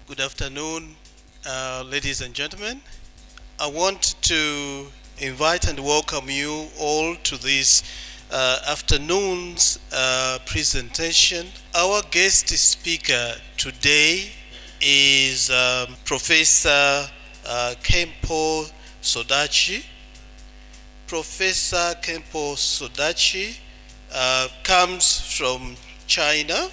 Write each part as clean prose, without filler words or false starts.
Good afternoon, ladies and gentlemen. I want to invite and welcome you all to this afternoon's presentation. Our guest speaker today is Professor Khenpo Sodargye. Professor Khenpo Sodargye comes from China.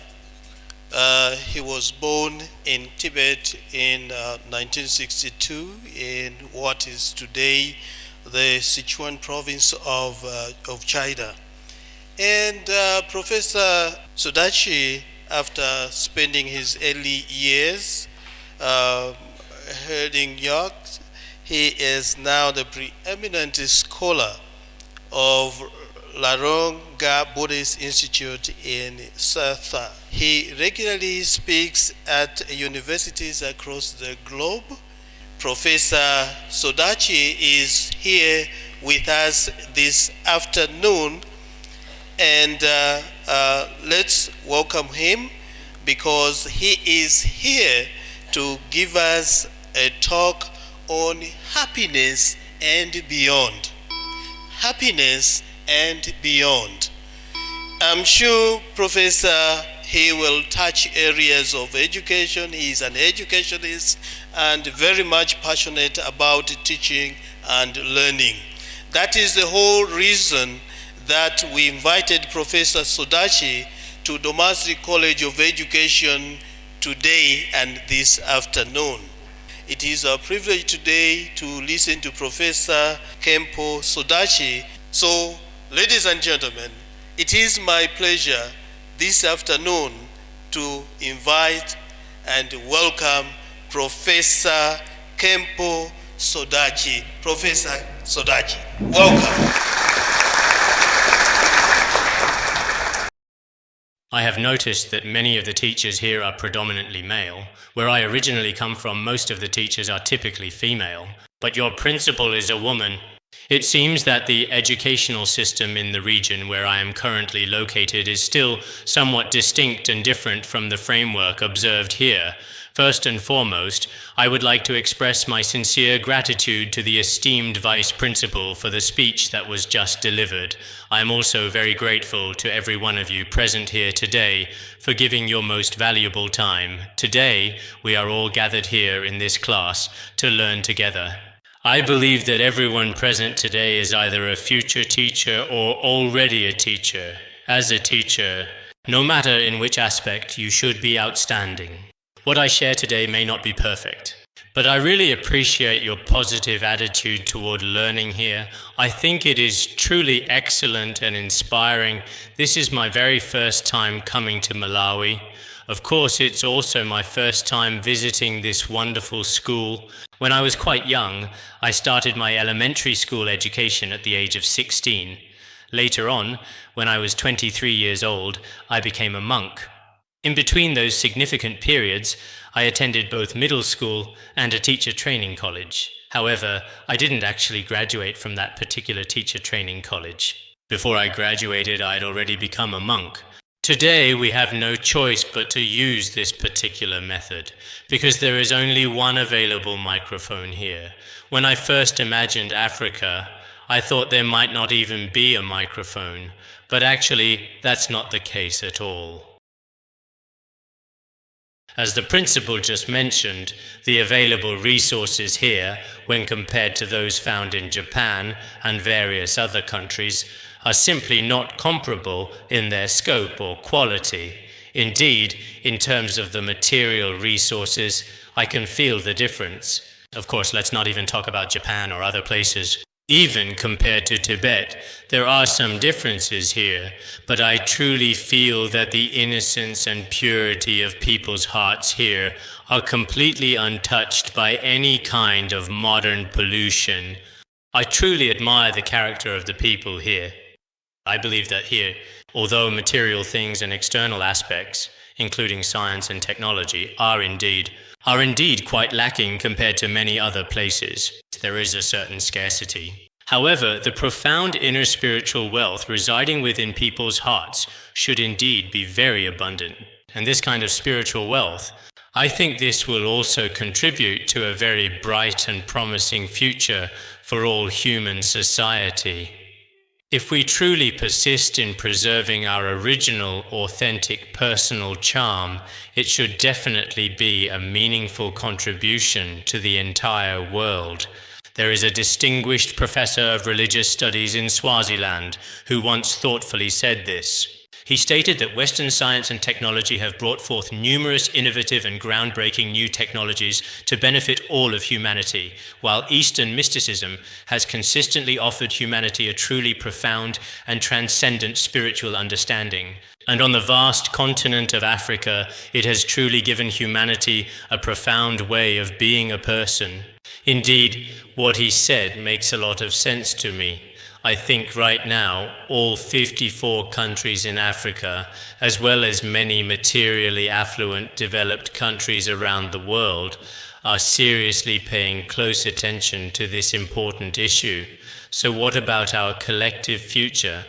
He was born in Tibet in 1962 in what is today the Sichuan province of China. And Professor Sodargye, after spending his early years herding yaks, he is now the preeminent scholar of Larong Ga Buddhist Institute in Satha. He regularly speaks at universities across the globe. Professor Sodargye is here with us this afternoon, and let's welcome him because he is here to give us a talk on happiness and beyond. Happiness and beyond. I'm sure Professor, he will touch areas of education. He is an educationist and very much passionate about teaching and learning. That is the whole reason that we invited Professor Sodargye to Domasi College of Education today and this afternoon. It is our privilege today to listen to Professor Khenpo Sodargye. So, ladies and gentlemen, it is my pleasure this afternoon to invite and welcome Professor Khenpo Sodargye. Professor Sodargye, welcome. I have noticed that many of the teachers here are predominantly male. Where I originally come from, most of the teachers are typically female. But your principal is a woman. It seems that the educational system in the region where I am currently located is still somewhat distinct and different from the framework observed here. First and foremost, I would like to express my sincere gratitude to the esteemed Vice Principal for the speech that was just delivered. I am also very grateful to every one of you present here today for giving your most valuable time. Today, we are all gathered here in this class to learn together. I believe that everyone present today is either a future teacher or already a teacher. As a teacher, no matter in which aspect, you should be outstanding. What I share today may not be perfect, but I really appreciate your positive attitude toward learning here. I think it is truly excellent and inspiring. This is my very first time coming to Malawi. Of course, it's also my first time visiting this wonderful school. When I was quite young, I started my elementary school education at the age of 16. Later on, when I was 23 years old, I became a monk. In between those significant periods, I attended both middle school and a teacher training college. However, I didn't actually graduate from that particular teacher training college. Before I graduated, I had already become a monk. Today, we have no choice but to use this particular method, because there is only one available microphone here. When I first imagined Africa, I thought there might not even be a microphone, but actually, that's not the case at all. As the principal just mentioned, the available resources here, when compared to those found in Japan and various other countries, are simply not comparable in their scope or quality. Indeed, in terms of the material resources, I can feel the difference. Of course, let's not even talk about Japan or other places. Even compared to Tibet, there are some differences here, but I truly feel that the innocence and purity of people's hearts here are completely untouched by any kind of modern pollution. I truly admire the character of the people here. I believe that here, although material things and external aspects, including science and technology, are indeed quite lacking compared to many other places, there is a certain scarcity. However, the profound inner spiritual wealth residing within people's hearts should indeed be very abundant. And this kind of spiritual wealth, I think this will also contribute to a very bright and promising future for all human society. If we truly persist in preserving our original, authentic personal charm, it should definitely be a meaningful contribution to the entire world. There is a distinguished professor of religious studies in Swaziland who once thoughtfully said this. He stated that Western science and technology have brought forth numerous innovative and groundbreaking new technologies to benefit all of humanity, while Eastern mysticism has consistently offered humanity a truly profound and transcendent spiritual understanding. And on the vast continent of Africa, it has truly given humanity a profound way of being a person. Indeed, what he said makes a lot of sense to me. I think right now, all 54 countries in Africa, as well as many materially affluent developed countries around the world, are seriously paying close attention to this important issue. So what about our collective future?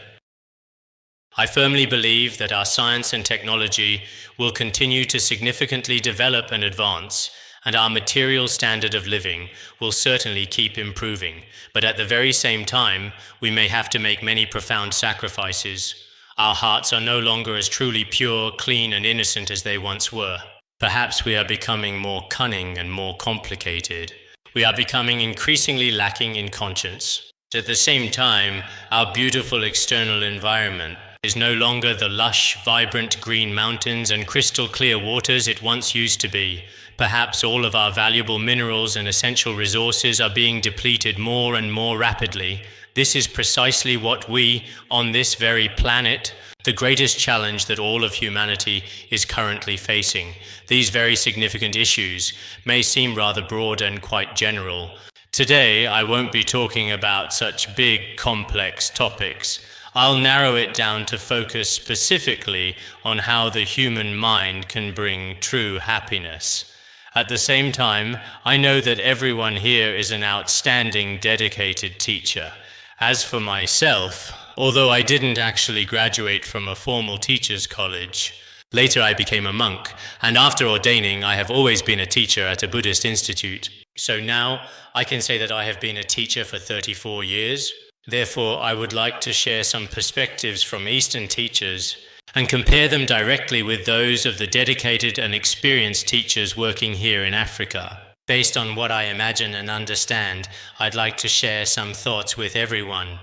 I firmly believe that our science and technology will continue to significantly develop and advance, and our material standard of living will certainly keep improving. But at the very same time, we may have to make many profound sacrifices. Our hearts are no longer as truly pure, clean, and innocent as they once were. Perhaps we are becoming more cunning and more complicated. We are becoming increasingly lacking in conscience. At the same time, our beautiful external environment is no longer the lush, vibrant green mountains and crystal clear waters it once used to be. Perhaps all of our valuable minerals and essential resources are being depleted more and more rapidly. This is precisely what we, on this very planet, the greatest challenge that all of humanity is currently facing. These very significant issues may seem rather broad and quite general. Today, I won't be talking about such big, complex topics. I'll narrow it down to focus specifically on how the human mind can bring true happiness. At the same time, I know that everyone here is an outstanding, dedicated teacher. As for myself, although I didn't actually graduate from a formal teacher's college, later I became a monk, and after ordaining, I have always been a teacher at a Buddhist institute. So now, I can say that I have been a teacher for 34 years. Therefore, I would like to share some perspectives from Eastern teachers and compare them directly with those of the dedicated and experienced teachers working here in Africa. Based on what I imagine and understand, I'd like to share some thoughts with everyone.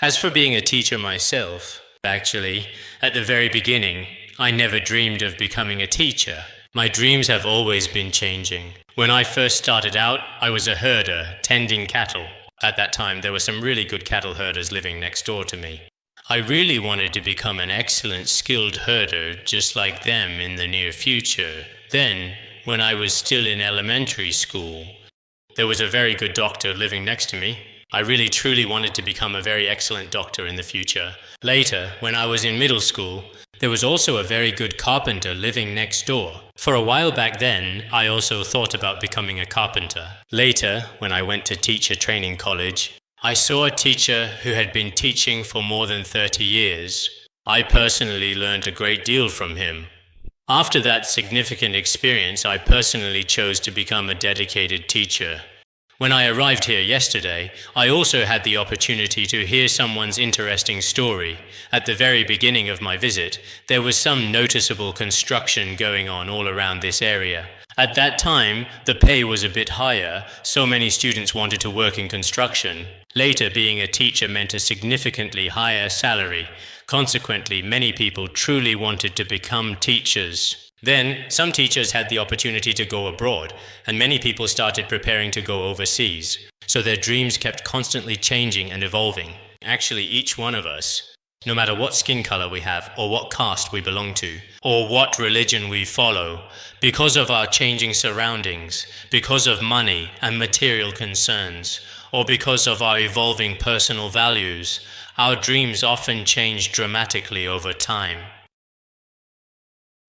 As for being a teacher myself, actually, at the very beginning, I never dreamed of becoming a teacher. My dreams have always been changing. When I first started out, I was a herder, tending cattle. At that time, there were some really good cattle herders living next door to me. I really wanted to become an excellent, skilled herder just like them in the near future. Then, when I was still in elementary school, there was a very good doctor living next to me. I really truly wanted to become a very excellent doctor in the future. Later, when I was in middle school, there was also a very good carpenter living next door. For a while back then, I also thought about becoming a carpenter. Later, when I went to teacher training college, I saw a teacher who had been teaching for more than 30 years. I personally learned a great deal from him. After that significant experience, I personally chose to become a dedicated teacher. When I arrived here yesterday, I also had the opportunity to hear someone's interesting story. At the very beginning of my visit, there was some noticeable construction going on all around this area. At that time, the pay was a bit higher, so many students wanted to work in construction. Later, being a teacher meant a significantly higher salary. Consequently, many people truly wanted to become teachers. Then, some teachers had the opportunity to go abroad, and many people started preparing to go overseas. So their dreams kept constantly changing and evolving. Actually, each one of us, no matter what skin color we have, or what caste we belong to, or what religion we follow, because of our changing surroundings, because of money and material concerns, or because of our evolving personal values, our dreams often change dramatically over time.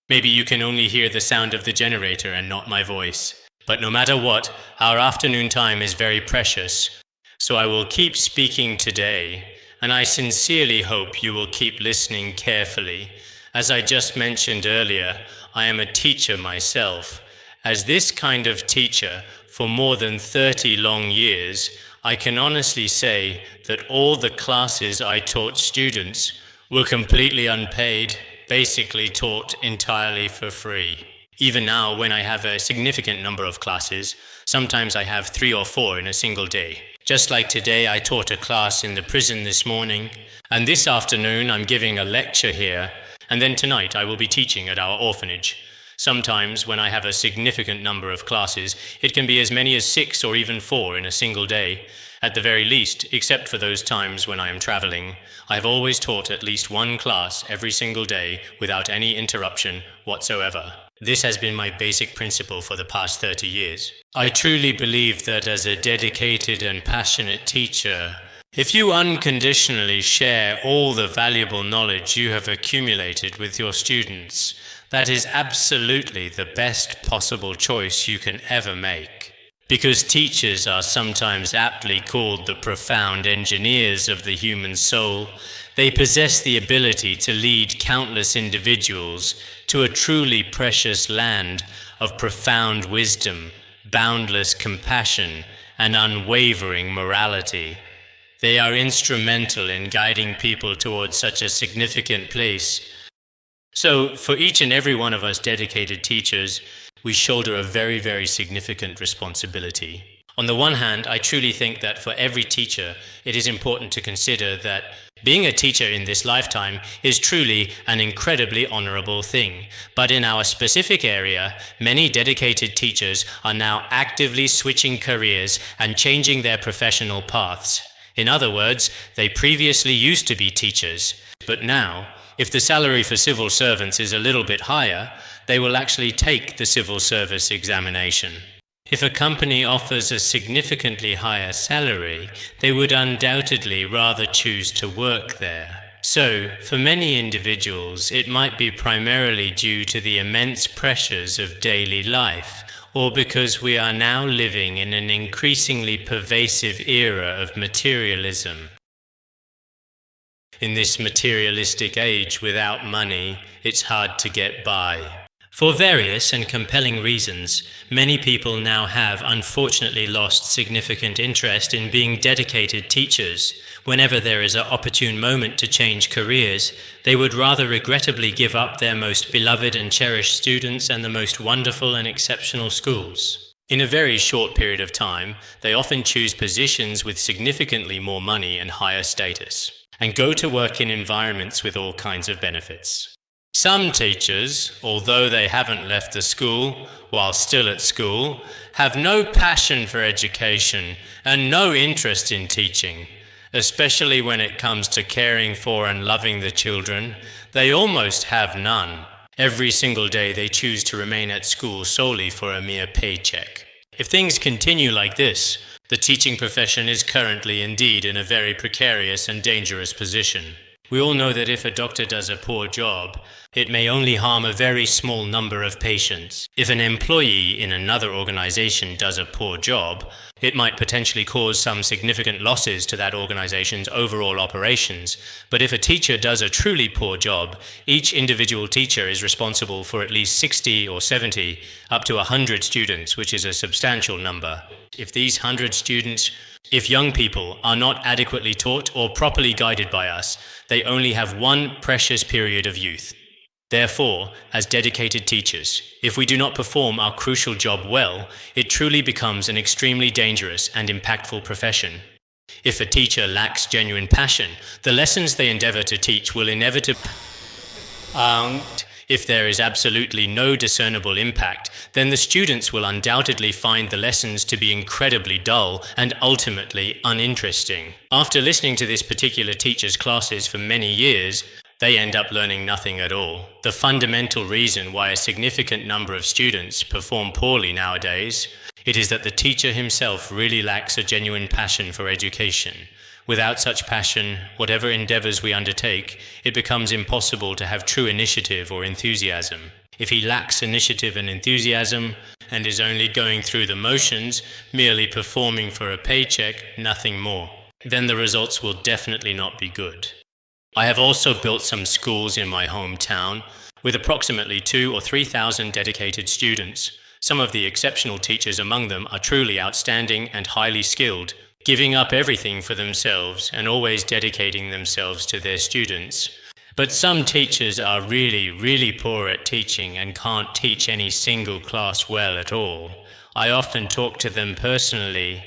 Maybe you can only hear the sound of the generator and not my voice. But no matter what, our afternoon time is very precious. So I will keep speaking today, and I sincerely hope you will keep listening carefully, As I just mentioned earlier, I am a teacher myself. As this kind of teacher for more than 30 long years, I can honestly say that all the classes I taught students were completely unpaid, basically taught entirely for free. Even now, when I have a significant number of classes, sometimes I have 3 or 4 in a single day. Just like today, I taught a class in the prison this morning, and this afternoon I'm giving a lecture here, and then tonight I will be teaching at our orphanage. Sometimes, when I have a significant number of classes, it can be as many as 6 or even 4 in a single day. At the very least, except for those times when I am traveling, I have always taught at least one class every single day without any interruption whatsoever. This has been my basic principle for the past 30 years. I truly believe that as a dedicated and passionate teacher, if you unconditionally share all the valuable knowledge you have accumulated with your students, that is absolutely the best possible choice you can ever make. Because teachers are sometimes aptly called the profound engineers of the human soul, they possess the ability to lead countless individuals to a truly precious land of profound wisdom, boundless compassion, and unwavering morality. They are instrumental in guiding people towards such a significant place. So, for each and every one of us dedicated teachers, we shoulder a very, very significant responsibility. On the one hand, I truly think that for every teacher, it is important to consider that being a teacher in this lifetime is truly an incredibly honorable thing. But in our specific area, many dedicated teachers are now actively switching careers and changing their professional paths. In other words, they previously used to be teachers, but now, if the salary for civil servants is a little bit higher, they will actually take the civil service examination. If a company offers a significantly higher salary, they would undoubtedly rather choose to work there. So, for many individuals, it might be primarily due to the immense pressures of daily life, or because we are now living in an increasingly pervasive era of materialism. In this materialistic age without money, it's hard to get by. For various and compelling reasons, many people now have unfortunately lost significant interest in being dedicated teachers. Whenever there is an opportune moment to change careers, they would rather regrettably give up their most beloved and cherished students and the most wonderful and exceptional schools. In a very short period of time, they often choose positions with significantly more money and higher status, and go to work in environments with all kinds of benefits. Some teachers, although they haven't left the school while still at school, have no passion for education and no interest in teaching, especially when it comes to caring for and loving the children. They almost have none. Every single day they choose to remain at school solely for a mere paycheck. If things continue like this, the teaching profession is currently indeed in a very precarious and dangerous position. We all know that if a doctor does a poor job, it may only harm a very small number of patients. If an employee in another organization does a poor job, it might potentially cause some significant losses to that organization's overall operations. But if a teacher does a truly poor job, each individual teacher is responsible for at least 60 or 70, up to 100 students, which is a substantial number. If these 100 students, if young people are not adequately taught or properly guided by us, they only have one precious period of youth. Therefore, as dedicated teachers, if we do not perform our crucial job well, it truly becomes an extremely dangerous and impactful profession. If a teacher lacks genuine passion, the lessons they endeavor to teach will inevitably if there is absolutely no discernible impact, then the students will undoubtedly find the lessons to be incredibly dull and ultimately uninteresting. After listening to this particular teacher's classes for many years, they end up learning nothing at all. The fundamental reason why a significant number of students perform poorly nowadays, it is that the teacher himself really lacks a genuine passion for education. Without such passion, whatever endeavors we undertake, it becomes impossible to have true initiative or enthusiasm. If he lacks initiative and enthusiasm, and is only going through the motions, merely performing for a paycheck, nothing more, then the results will definitely not be good. I have also built some schools in my hometown with approximately 2,000 or 3,000 dedicated students. Some of the exceptional teachers among them are truly outstanding and highly skilled, giving up everything for themselves and always dedicating themselves to their students. But some teachers are really, really poor at teaching and can't teach any single class well at all. I often talk to them personally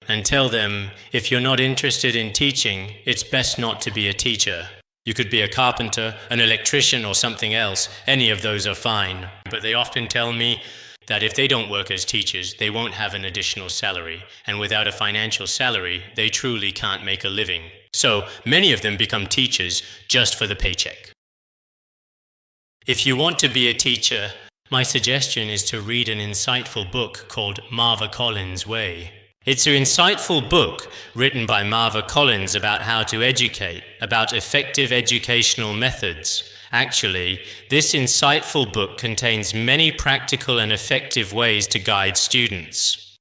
and tell them, if you're not interested in teaching, it's best not to be a teacher. You could be a carpenter, an electrician, or something else. Any of those are fine. But they often tell me that if they don't work as teachers, they won't have an additional salary. And without a financial salary, they truly can't make a living. So many of them become teachers just for the paycheck. If you want to be a teacher, my suggestion is to read an insightful book called Marva Collins' Way. It's an insightful book written by Marva Collins about how to educate, about effective educational methods. Actually, this insightful book contains many practical and effective ways to guide students.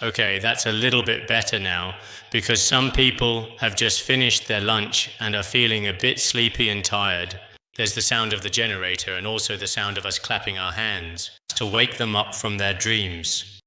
Okay, that's a little bit better now, because some people have just finished their lunch and are feeling a bit sleepy and tired. There's the sound of the generator and also the sound of us clapping our hands to wake them up from their dreams.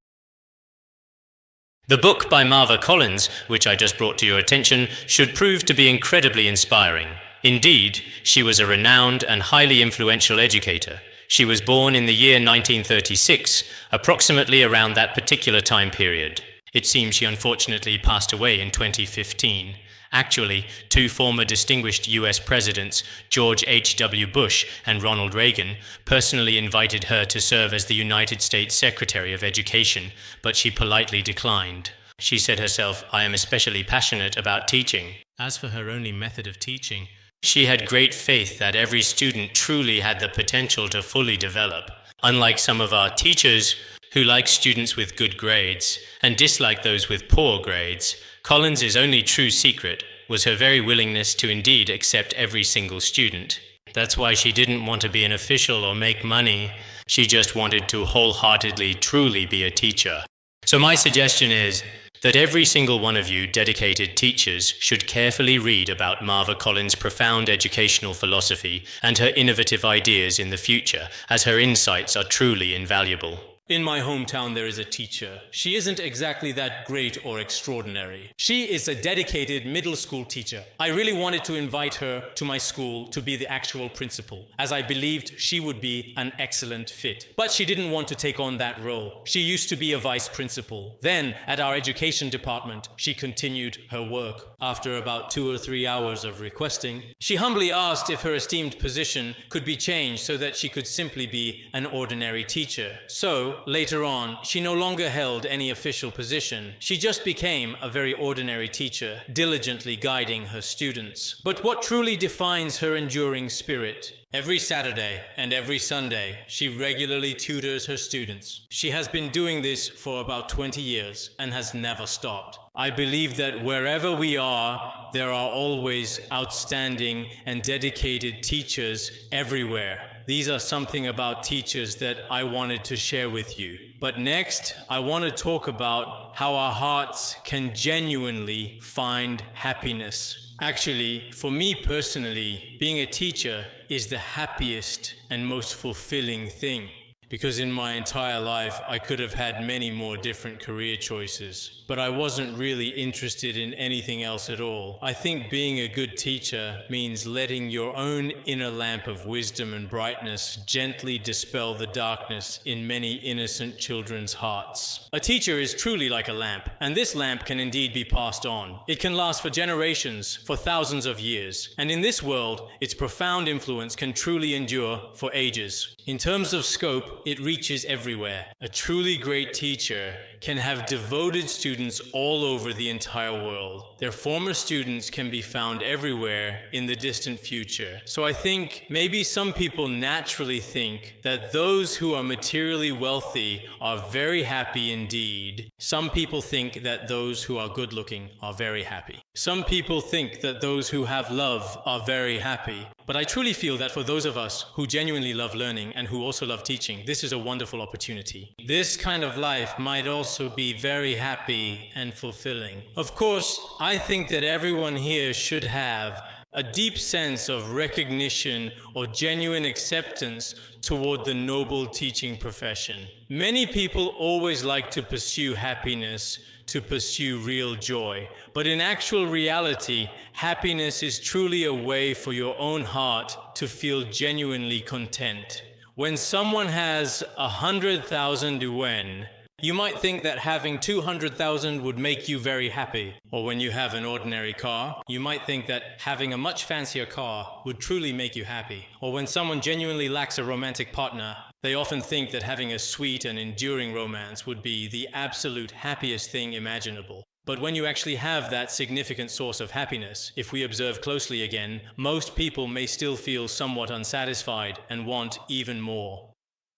The book by Marva Collins, which I just brought to your attention, should prove to be incredibly inspiring. Indeed, she was a renowned and highly influential educator. She was born in the year 1936, approximately around that particular time period. It seems she unfortunately passed away in 2015. Actually, two former distinguished US presidents, George H.W. Bush and Ronald Reagan, personally invited her to serve as the United States Secretary of Education, but she politely declined. She said herself, "I am especially passionate about teaching." As for her only method of teaching, she had great faith that every student truly had the potential to fully develop. Unlike some of our teachers, who like students with good grades and dislike those with poor grades, Collins' only true secret was her very willingness to indeed accept every single student. That's why she didn't want to be an official or make money. She just wanted to wholeheartedly, truly be a teacher. So my suggestion is that every single one of you dedicated teachers should carefully read about Marva Collins' profound educational philosophy and her innovative ideas in the future, as her insights are truly invaluable. In my hometown, there is a teacher. She isn't exactly that great or extraordinary. She is a dedicated middle school teacher. I really wanted to invite her to my school to be the actual principal, as I believed she would be an excellent fit. But she didn't want to take on that role. She used to be a vice principal. Then, at our education department, she continued her work. After about 2 or 3 hours of requesting, she humbly asked if her esteemed position could be changed so that she could simply be an ordinary teacher. So, later on, she no longer held any official position. She just became a very ordinary teacher, diligently guiding her students. But what truly defines her enduring spirit? Every Saturday and every Sunday, she regularly tutors her students. She has been doing this for about 20 years and has never stopped. I believe that wherever we are, there are always outstanding and dedicated teachers everywhere. These are something about teachers that I wanted to share with you. But next, I want to talk about how our hearts can genuinely find happiness. Actually, for me personally, being a teacher is the happiest and most fulfilling thing. Because in my entire life, I could have had many more different career choices, but I wasn't really interested in anything else at all. I think being a good teacher means letting your own inner lamp of wisdom and brightness gently dispel the darkness in many innocent children's hearts. A teacher is truly like a lamp, and this lamp can indeed be passed on. It can last for generations, for thousands of years, and in this world, its profound influence can truly endure for ages. In terms of scope, it reaches everywhere. A truly great teacher can have devoted students all over the entire world. Their former students can be found everywhere in the distant future. So I think maybe some people naturally think that those who are materially wealthy are very happy indeed. Some people think that those who are good looking are very happy. Some people think that those who have love are very happy. But I truly feel that for those of us who genuinely love learning and who also love teaching, this is a wonderful opportunity. This kind of life might also be very happy and fulfilling. Of course, I think that everyone here should have a deep sense of recognition or genuine acceptance toward the noble teaching profession. Many people always like to pursue happiness, to pursue real joy. But in actual reality, happiness is truly a way for your own heart to feel genuinely content. When someone has 100,000 yuan, you might think that having 200,000 would make you very happy. Or when you have an ordinary car, you might think that having a much fancier car would truly make you happy. Or when someone genuinely lacks a romantic partner, they often think that having a sweet and enduring romance would be the absolute happiest thing imaginable. But when you actually have that significant source of happiness, if we observe closely again, most people may still feel somewhat unsatisfied and want even more.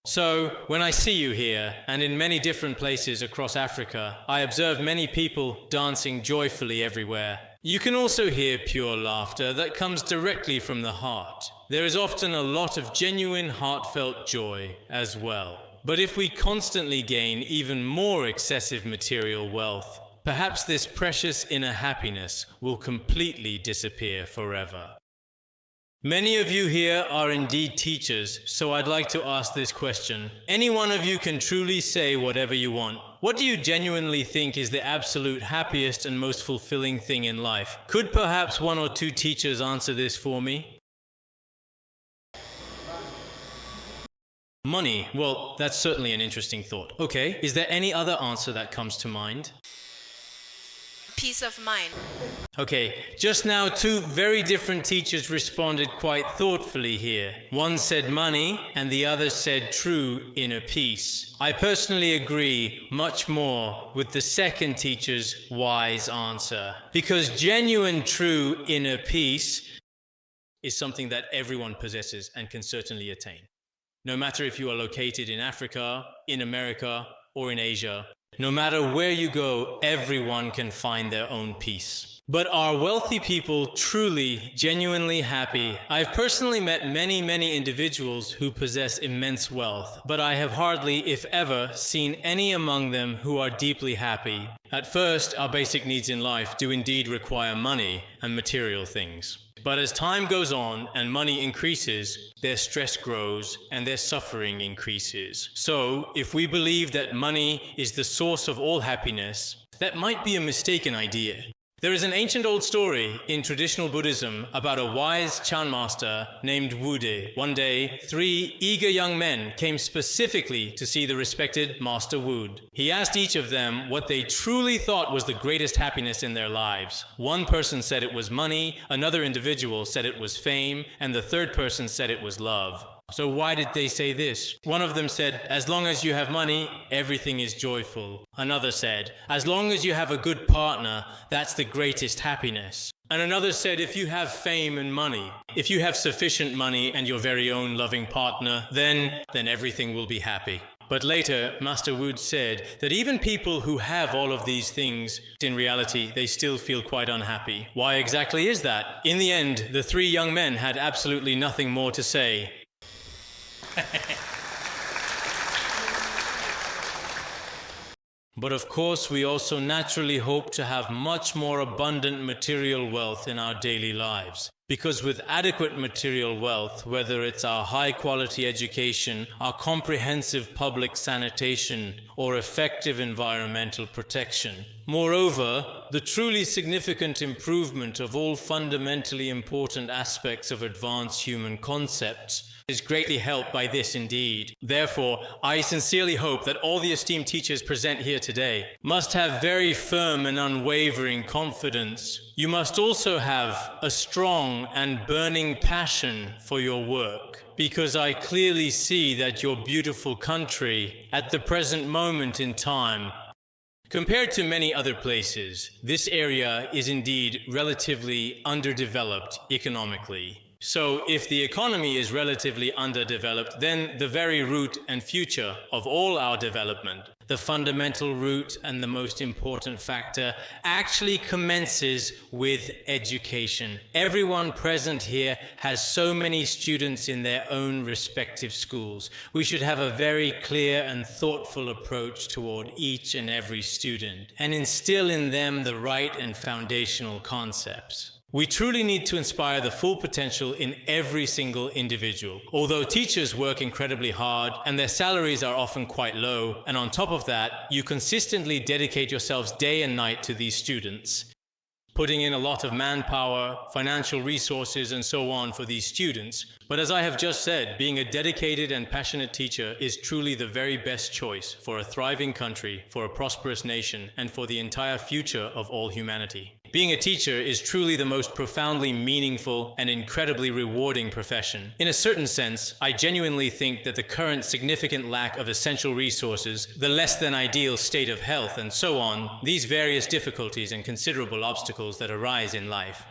So, when I see you here, and in many different places across Africa, I observe many people dancing joyfully everywhere. You can also hear pure laughter that comes directly from the heart. There is often a lot of genuine heartfelt joy as well. But if we constantly gain even more excessive material wealth, perhaps this precious inner happiness will completely disappear forever. Many of you here are indeed teachers, so I'd like to ask this question. Any one of you can truly say whatever you want. What do you genuinely think is the absolute happiest and most fulfilling thing in life? Could perhaps one or two teachers answer this for me? Money. Well, that's certainly an interesting thought. Okay, is there any other answer that comes to mind? Peace of mind. Okay, just now two very different teachers responded quite thoughtfully here. One said money and the other said true inner peace. I personally agree much more with the second teacher's wise answer, because genuine true inner peace is something that everyone possesses and can certainly attain. No matter if you are located in Africa, in America, or in Asia, no matter where you go, everyone can find their own peace. But are wealthy people truly, genuinely happy? I've personally met many individuals who possess immense wealth, but I have hardly, if ever, seen any among them who are deeply happy. At first, our basic needs in life do indeed require money and material things. But as time goes on and money increases, their stress grows and their suffering increases. So, if we believe that money is the source of all happiness, that might be a mistaken idea. There is an ancient old story in traditional Buddhism about a wise Chan master named Wude. One day, 3 eager young men came specifically to see the respected Master Wud. He asked each of them what they truly thought was the greatest happiness in their lives. One person said it was money, another individual said it was fame, and the third person said it was love. So why did they say this? One of them said, as long as you have money, everything is joyful. Another said, as long as you have a good partner, that's the greatest happiness. And another said, if you have fame and money, if you have sufficient money and your very own loving partner, then everything will be happy. But later, Master Wood said that even people who have all of these things, in reality, they still feel quite unhappy. Why exactly is that? In the end, the 3 young men had absolutely nothing more to say. But of course, we also naturally hope to have much more abundant material wealth in our daily lives. Because with adequate material wealth, whether it's our high-quality education, our comprehensive public sanitation, or effective environmental protection. Moreover, the truly significant improvement of all fundamentally important aspects of advanced human concepts is greatly helped by this indeed. Therefore, I sincerely hope that all the esteemed teachers present here today must have very firm and unwavering confidence. You must also have a strong and burning passion for your work, because I clearly see that your beautiful country, at the present moment in time, compared to many other places, this area is indeed relatively underdeveloped economically. So if the economy is relatively underdeveloped, then the very root and future of all our development, the fundamental root and the most important factor, actually commences with education. Everyone present here has so many students in their own respective schools. We should have a very clear and thoughtful approach toward each and every student and instill in them the right and foundational concepts. We truly need to inspire the full potential in every single individual. Although teachers work incredibly hard and their salaries are often quite low, and on top of that, you consistently dedicate yourselves day and night to these students, putting in a lot of manpower, financial resources, and so on for these students. But as I have just said, being a dedicated and passionate teacher is truly the very best choice for a thriving country, for a prosperous nation, and for the entire future of all humanity. Being a teacher is truly the most profoundly meaningful and incredibly rewarding profession. In a certain sense, I genuinely think that the current significant lack of essential resources, the less than ideal state of health, and so on, these various difficulties and considerable obstacles that arise in life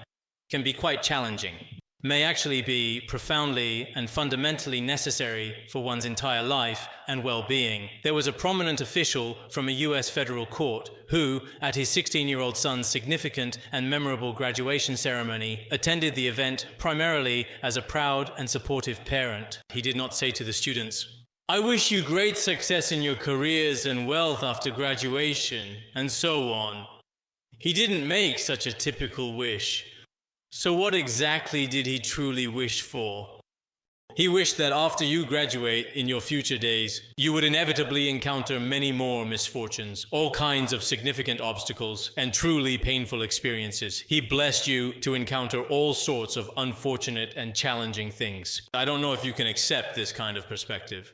can be quite challenging, may actually be profoundly and fundamentally necessary for one's entire life and well-being. There was a prominent official from a US federal court who, at his 16-year-old son's significant and memorable graduation ceremony, attended the event primarily as a proud and supportive parent. He did not say to the students, "I wish you great success in your careers and wealth after graduation," and so on. He didn't make such a typical wish. So what exactly did he truly wish for? He wished that after you graduate in your future days, you would inevitably encounter many more misfortunes, all kinds of significant obstacles, and truly painful experiences. He blessed you to encounter all sorts of unfortunate and challenging things. I don't know if you can accept this kind of perspective.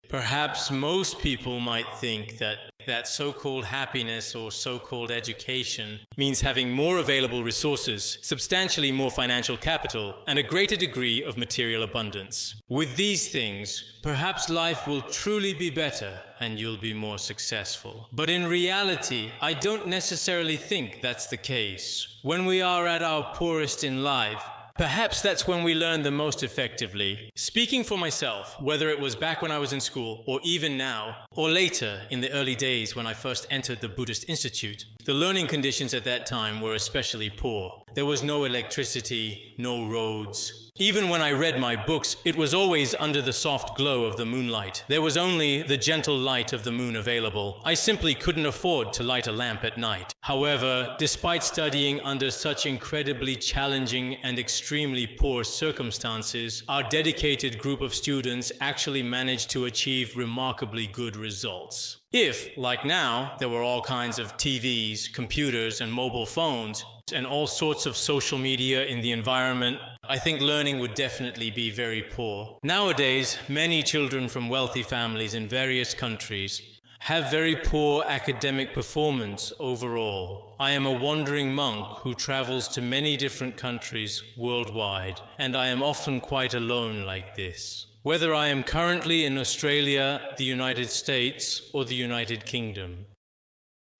Perhaps most people might think that so-called happiness or so-called education means having more available resources, substantially more financial capital, and a greater degree of material abundance. With these things, perhaps life will truly be better and you'll be more successful. But in reality, I don't necessarily think that's the case. When we are at our poorest in life, perhaps that's when we learn the most effectively. Speaking for myself, whether it was back when I was in school, or even now, or later in the early days when I first entered the Buddhist Institute, the learning conditions at that time were especially poor. There was no electricity, no roads. Even when I read my books, it was always under the soft glow of the moonlight. There was only the gentle light of the moon available. I simply couldn't afford to light a lamp at night. However, despite studying under such incredibly challenging and extremely poor circumstances, our dedicated group of students actually managed to achieve remarkably good results. If, like now, there were all kinds of TVs, computers, and mobile phones, and all sorts of social media in the environment, I think learning would definitely be very poor. Nowadays, many children from wealthy families in various countries have very poor academic performance overall. I am a wandering monk who travels to many different countries worldwide, and I am often quite alone like this. Whether I am currently in Australia, the United States, or the United Kingdom.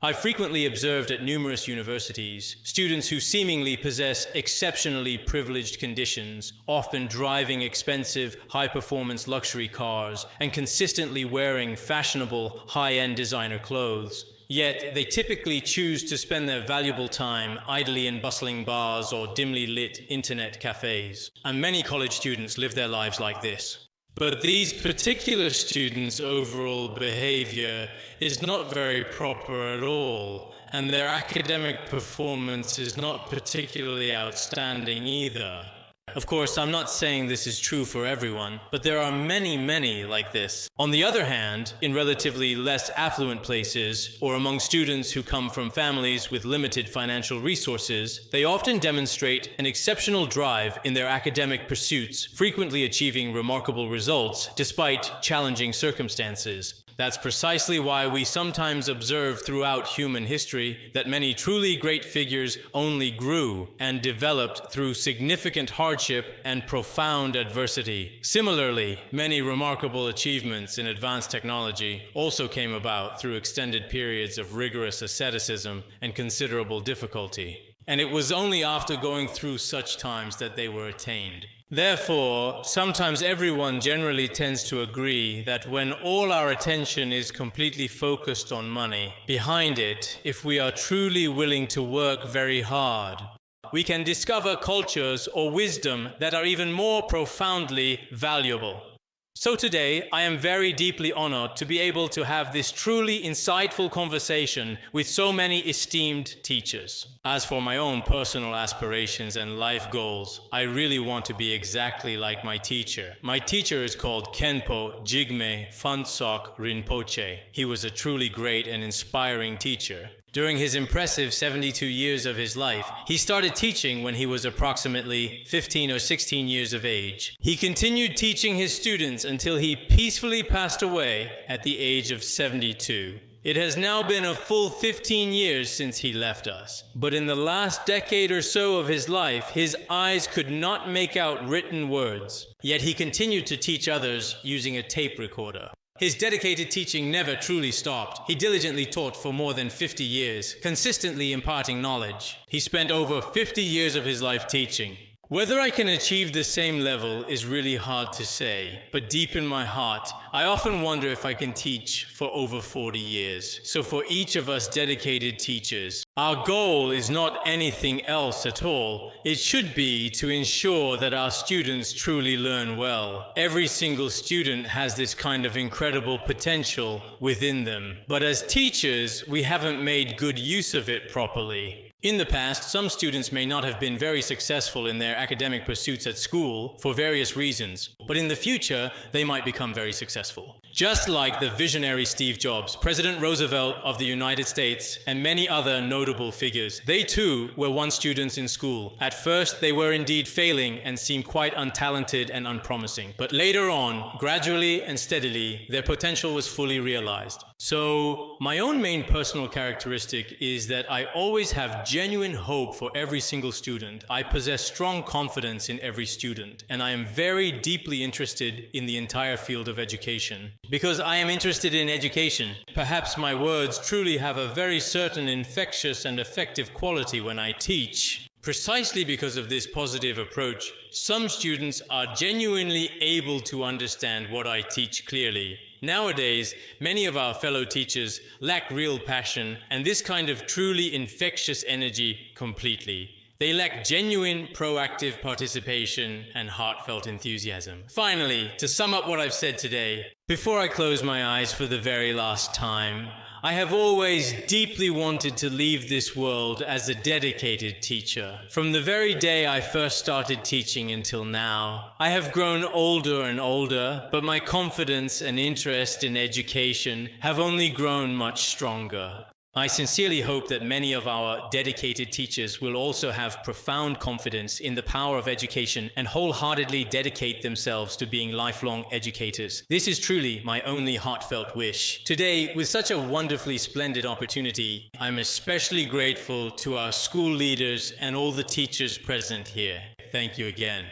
I've frequently observed at numerous universities students who seemingly possess exceptionally privileged conditions, often driving expensive, high-performance luxury cars and consistently wearing fashionable, high-end designer clothes. Yet they typically choose to spend their valuable time idly in bustling bars or dimly lit internet cafes. And many college students live their lives like this. But these particular students' overall behavior is not very proper at all, and their academic performance is not particularly outstanding either. Of course, I'm not saying this is true for everyone, but there are many like this. On the other hand, in relatively less affluent places, or among students who come from families with limited financial resources, they often demonstrate an exceptional drive in their academic pursuits, frequently achieving remarkable results despite challenging circumstances. That's precisely why we sometimes observe throughout human history that many truly great figures only grew and developed through significant hardship and profound adversity. Similarly, many remarkable achievements in advanced technology also came about through extended periods of rigorous asceticism and considerable difficulty. and it was only after going through such times that they were attained. Therefore, sometimes everyone generally tends to agree that when all our attention is completely focused on money, behind it, if we are truly willing to work very hard, we can discover cultures or wisdom that are even more profoundly valuable. So today, I am very deeply honored to be able to have this truly insightful conversation with so many esteemed teachers. As for my own personal aspirations and life goals, I really want to be exactly like my teacher. My teacher is called Khenpo Jigme Phuntsok Rinpoche. He was a truly great and inspiring teacher. During his impressive 72 years of his life, he started teaching when he was approximately 15 or 16 years of age. He continued teaching his students until he peacefully passed away at the age of 72. It has now been a full 15 years since he left us. But in the last decade or so of his life, his eyes could not make out written words. Yet he continued to teach others using a tape recorder. His dedicated teaching never truly stopped. He diligently taught for more than 50 years, consistently imparting knowledge. He spent over 50 years of his life teaching. Whether I can achieve the same level is really hard to say, but deep in my heart, I often wonder if I can teach for over 40 years. So for each of us dedicated teachers, our goal is not anything else at all. It should be to ensure that our students truly learn well. Every single student has this kind of incredible potential within them. But as teachers, we haven't made good use of it properly. In the past, some students may not have been very successful in their academic pursuits at school for various reasons, but in the future, they might become very successful. Just like the visionary Steve Jobs, President Roosevelt of the United States, and many other notable figures, they too were once students in school. At first, they were indeed failing and seemed quite untalented and unpromising, but later on, gradually and steadily, their potential was fully realized. So, my own main personal characteristic is that I always have genuine hope for every single student. I possess strong confidence in every student, and I am very deeply interested in the entire field of education. Because I am interested in education, perhaps my words truly have a very certain infectious and effective quality when I teach. Precisely because of this positive approach, some students are genuinely able to understand what I teach clearly. Nowadays, many of our fellow teachers lack real passion and this kind of truly infectious energy completely. They lack genuine, proactive participation and heartfelt enthusiasm. Finally, to sum up what I've said today, before I close my eyes for the very last time, I have always deeply wanted to leave this world as a dedicated teacher. From the very day I first started teaching until now, I have grown older and older, but my confidence and interest in education have only grown much stronger. I sincerely hope that many of our dedicated teachers will also have profound confidence in the power of education and wholeheartedly dedicate themselves to being lifelong educators. This is truly my only heartfelt wish. Today, with such a wonderfully splendid opportunity, I'm especially grateful to our school leaders and all the teachers present here. Thank you again.